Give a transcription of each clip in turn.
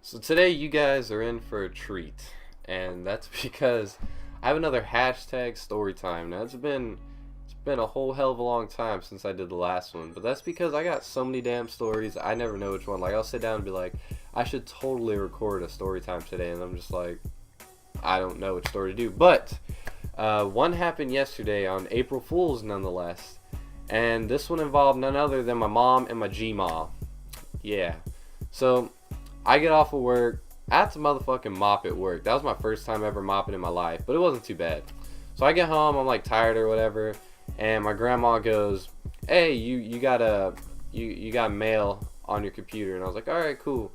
So today you guys are in for a treat, and that's because I have another hashtag story time. Now it's been a whole hell of a long time since I did the last one, but that's because I got so many damn stories. I never know which one. Like I'll sit down and be like, I should totally record a story time today, and I'm just like, I don't know which story to do. But one happened yesterday on April Fool's, nonetheless, and this one involved none other than my mom and my G-mom. Yeah. So I get off of work. I had to motherfucking mop at work. That was my first time ever mopping in my life, but it wasn't too bad. So I get home, I'm like tired or whatever, and my grandma goes, "Hey, you got you got mail on your computer," and I was like, "All right, cool."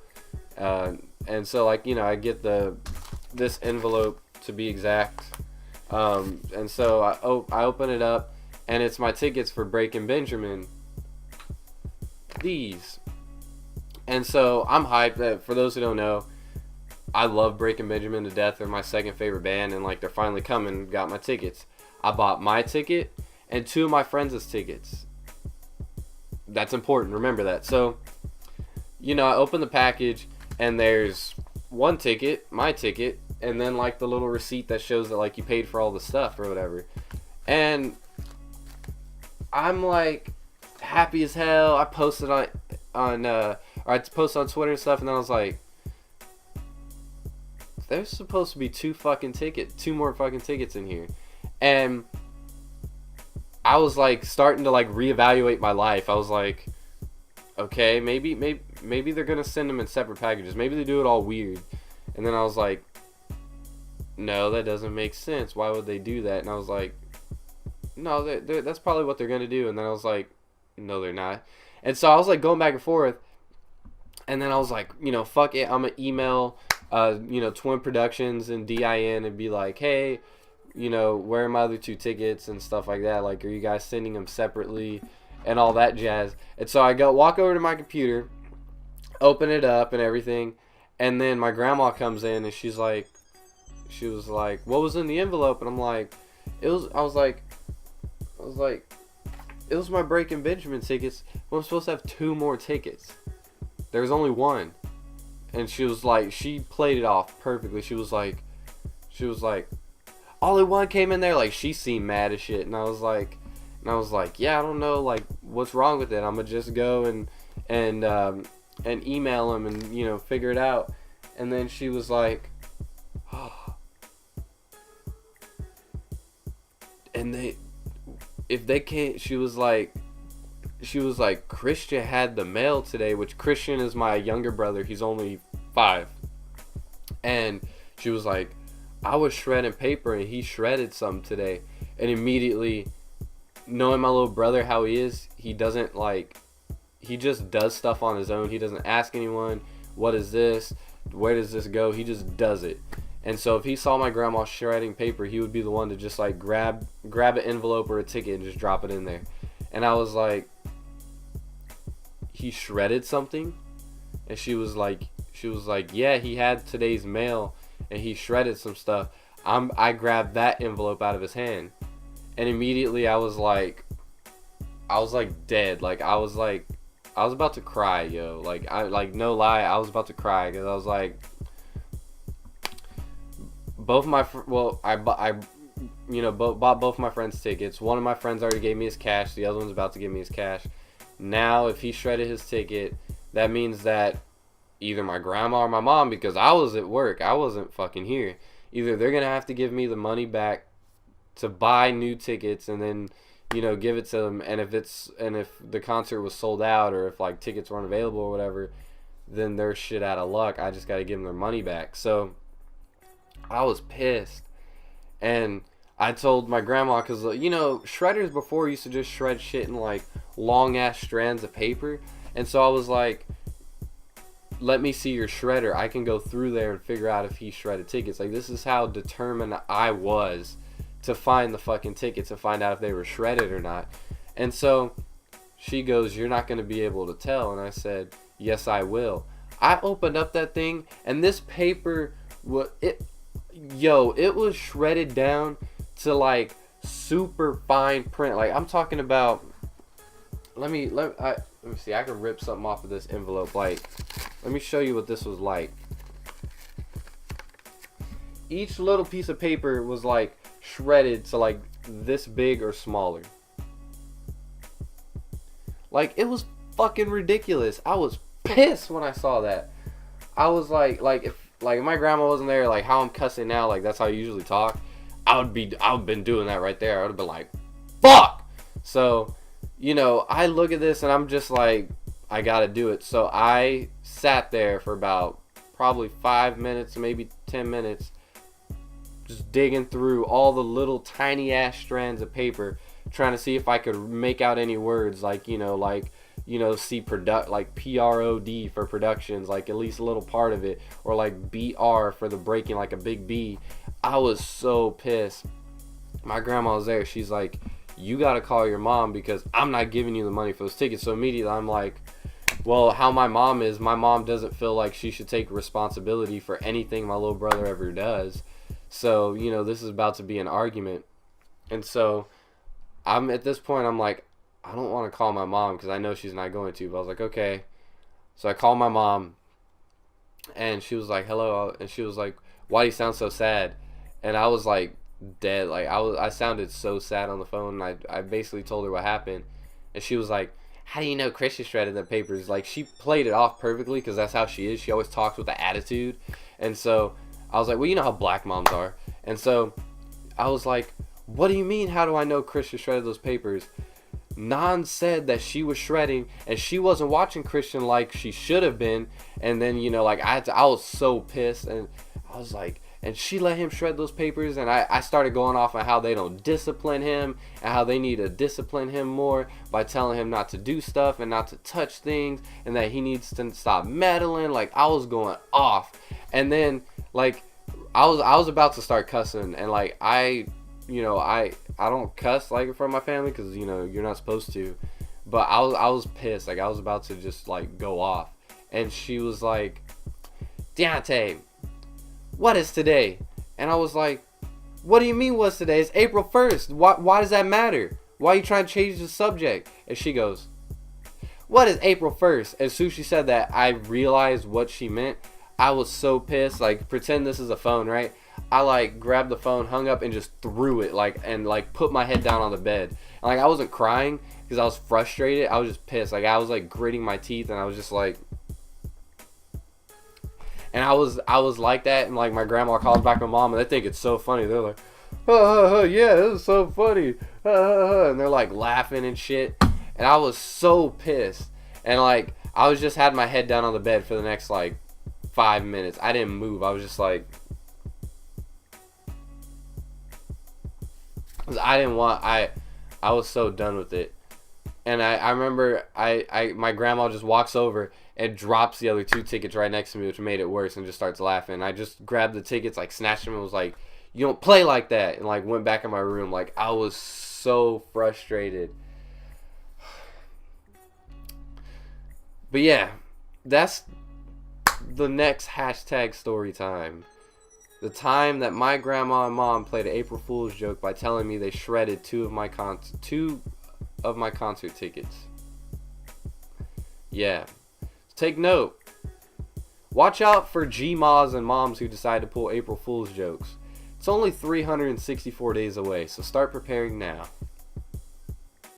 And so like I get this envelope to be exact, and so I open it up, and it's my tickets for Breaking Benjamin. These. And so I'm hyped. For those who don't know, I love Breaking Benjamin to death. They're my second favorite band, and like they're finally coming. Got my tickets. I bought my ticket and two of my friends' tickets. That's important. Remember that. So, I open the package, and there's one ticket, my ticket, and then like the little receipt that shows that like you paid for all the stuff or whatever. And I'm like happy as hell. I posted I posted on Twitter and stuff, and then I was like, there's supposed to be two more fucking tickets in here. And I was like starting to like reevaluate my life. I was like, okay, maybe they're gonna send them in separate packages. Maybe they do it all weird. And then I was like, no, that doesn't make sense. Why would they do that? And I was like, no, that's probably what they're gonna do. And then I was like, no, they're not. And so I was like going back and forth. And then I was like, fuck it. I'm going to email, Twin Productions and DIN and be like, hey, where are my other two tickets and stuff like that? Like, are you guys sending them separately and all that jazz? And so I walk over to my computer, open it up and everything. And then my grandma comes in and she was like, what was in the envelope? And I'm like, it was my Breaking Benjamin tickets. Well, I'm supposed to have two more tickets. There was only one. And she was like, she played it off perfectly. She was like, only one came in there. Like, she seemed mad as shit. And I was like, yeah, I don't know, like, what's wrong with it? I'm gonna just go and email them and, figure it out. And then she was like, oh. And if they can't, she was like, Christian had the mail today, which Christian is my younger brother. He's only 5. And she was like, I was shredding paper and he shredded some today. And immediately, knowing my little brother how he is, he doesn't he just does stuff on his own. He doesn't ask anyone, what is this? Where does this go? He just does it. And so if he saw my grandma shredding paper, he would be the one to just like grab an envelope or a ticket and just drop it in there. And I was like, he shredded something? And she was like, yeah, he had today's mail and he shredded some stuff. I grabbed that envelope out of his hand, and immediately I was like dead. Like I was about to cry, yo. No lie, I was about to cry because I was like, I bought both my friends' tickets. One of my friends already gave me his cash. The other one's about to give me his cash. Now, if he shredded his ticket, that means that either my grandma or my mom, because I was at work, I wasn't fucking here, either they're gonna have to give me the money back to buy new tickets and then, give it to them. And if the concert was sold out or if like tickets weren't available or whatever, then they're shit out of luck. I just gotta give them their money back. So I was pissed. And I told my grandma, because, shredders before used to just shred shit in, like, long-ass strands of paper. And so I was like, let me see your shredder. I can go through there and figure out if he shredded tickets. Like, this is how determined I was to find the fucking tickets and find out if they were shredded or not. And so she goes, you're not going to be able to tell. And I said, yes, I will. I opened up that thing, and this paper, it was shredded down to like super fine print. Like I'm talking about, let me see, I can rip something off of this envelope. Like, let me show you what this was like. each little piece of paper was like shredded to like this big or smaller. Like, it was fucking ridiculous. I was pissed when I saw that. I was like if my grandma wasn't there, like how I'm cussing now, like that's how I usually talk. I've been doing that right there. I would have been like, fuck. So, you know, I look at this and I'm just like, I gotta do it. So I sat there for about probably 5 minutes, maybe 10 minutes, just digging through all the little tiny ass strands of paper, trying to see if I could make out any words, like, see product, like PROD for productions, like at least a little part of it, or like BR for the breaking, like a big B. I was so pissed. My grandma was there. She's like, you gotta call your mom because I'm not giving you the money for those tickets. So immediately I'm like, well, how my mom doesn't feel like she should take responsibility for anything my little brother ever does. So, this is about to be an argument. And so I'm at this point, I'm like, I don't want to call my mom because I know she's not going to. But I was like, okay. So I called my mom, and she was like, hello. And she was like, why do you sound so sad? And I was like dead. Like, I sounded so sad on the phone. And I basically told her what happened. And she was like, how do you know Christian shredded the papers? Like, she played it off perfectly because that's how she is. She always talks with an attitude. And so I was like, well, you know how black moms are. And so I was like, what do you mean, how do I know Christian shredded those papers? Nan said that she was shredding and she wasn't watching Christian like she should have been. And then, I was so pissed, and I was like, and she let him shred those papers, and I started going off on how they don't discipline him and how they need to discipline him more by telling him not to do stuff and not to touch things and that he needs to stop meddling. Like, I was going off. And then, like, I was about to start cussing, and like I don't cuss like in front of my family because you're not supposed to, but I was pissed. Like, I was about to just like go off, and she was like, Deonte, what is today? And I was like, what do you mean what's today? It's April 1st. Why does that matter? Why are you trying to change the subject? And she goes, what is April 1st? As soon as she said that, I realized what she meant. I was so pissed. Like, pretend this is a phone, right? I like grabbed the phone, hung up, and just threw it, and put my head down on the bed. And like, I wasn't crying because I was frustrated. I was just pissed. Like, I was like gritting my teeth, and I was just like, and I was like that. And like, my grandma calls back my mom, and they think it's so funny. They're like, yeah, this is so funny, and they're like laughing and shit. And I was so pissed, and like, I was just had my head down on the bed for the next like 5 minutes. I didn't move. I was just like, I was so done with it. And I remember my grandma just walks over and drops the other 2 tickets right next to me, which made it worse, and just starts laughing. I just grabbed the tickets, like snatched them, and was like, you don't play like that, and like went back in my room. Like, I was so frustrated. But yeah, that's the next hashtag story time. The time that my grandma and mom played an April Fool's joke by telling me they shredded 2 of my concert tickets. Yeah. Take note. Watch out for Gmas and moms who decide to pull April Fool's jokes. It's only 364 days away, so start preparing now.